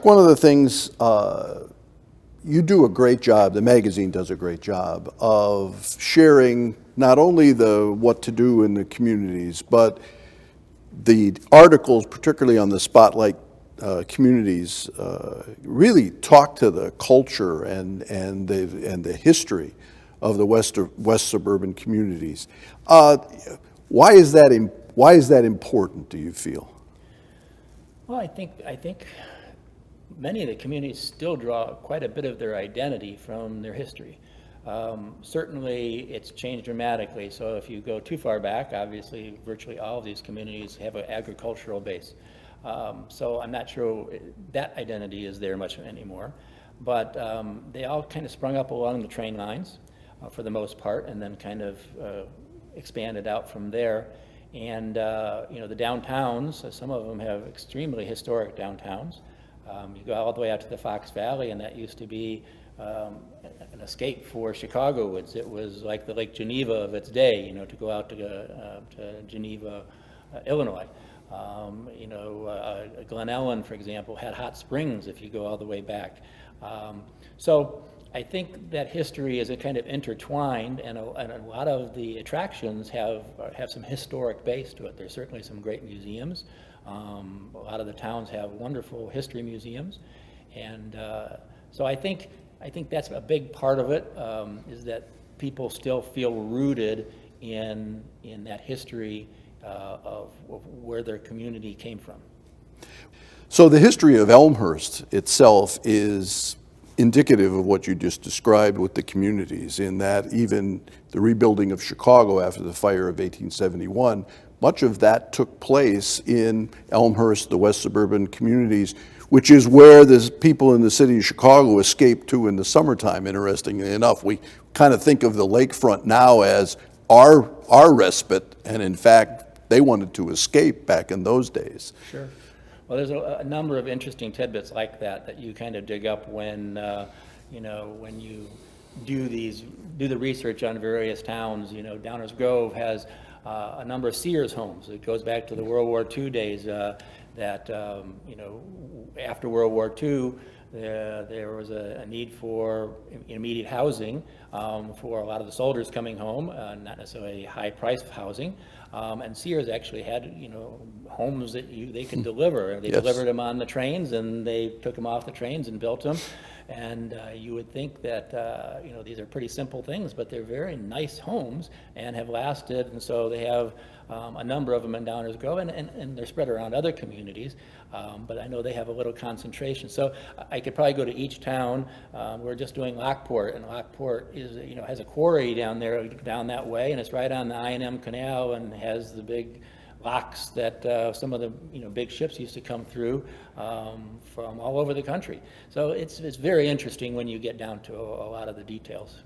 one of the things you do a great job, the magazine does a great job of sharing not only the what to do in the communities, but the articles, particularly on the spotlight communities, really talk to the culture and the history of the West Suburban communities. Why is that important, do you feel? Well, I think many of the communities still draw quite a bit of their identity from their history. Certainly, it's changed dramatically. So if you go too far back, obviously, virtually all of these communities have an agricultural base. So I'm not sure that identity is there much anymore. But they all kind of sprung up along the train lines for the most part, and then kind of expanded out from there. And the downtowns, some of them have extremely historic downtowns. You go all the way out to the Fox Valley, and that used to be an escape for Chicagoans. It was like the Lake Geneva of its day, to go out to Geneva, Illinois. Glen Ellen, for example, had hot springs if you go all the way back. So I think that history is a kind of intertwined, and a lot of the attractions have some historic base to it. There's certainly some great museums. A lot of the towns have wonderful history museums, and so I think that's a big part of it, is that people still feel rooted in that history of where their community came from. So the history of Elmhurst itself is indicative of what you just described with the communities, in that even the rebuilding of Chicago after the fire of 1871, much of that took place in Elmhurst, the West Suburban communities, which is where the people in the city of Chicago escape to in the summertime, interestingly enough. We kind of think of the lakefront now as our respite, and in fact, they wanted to escape back in those days. Sure. Well, there's a number of interesting tidbits like that you kind of dig up when you do the research on various towns. Downers Grove has a number of Sears homes. It goes back to the World War II days. After World War II, there was a need for immediate housing for a lot of the soldiers coming home, not necessarily high-priced housing. And Sears actually had, homes that they could deliver. They delivered them on the trains, and they took them off the trains and built them. And you would think that, these are pretty simple things, but they're very nice homes and have lasted. And so they have a number of them in Downers Grove, and they're spread around other communities. But I know they have a little concentration. So I could probably go to each town. We're just doing Lockport, and Lockport has a quarry down there, down that way, and it's right on the I&M Canal, and has the big locks that some of the big ships used to come through from all over the country. So it's very interesting when you get down to a lot of the details.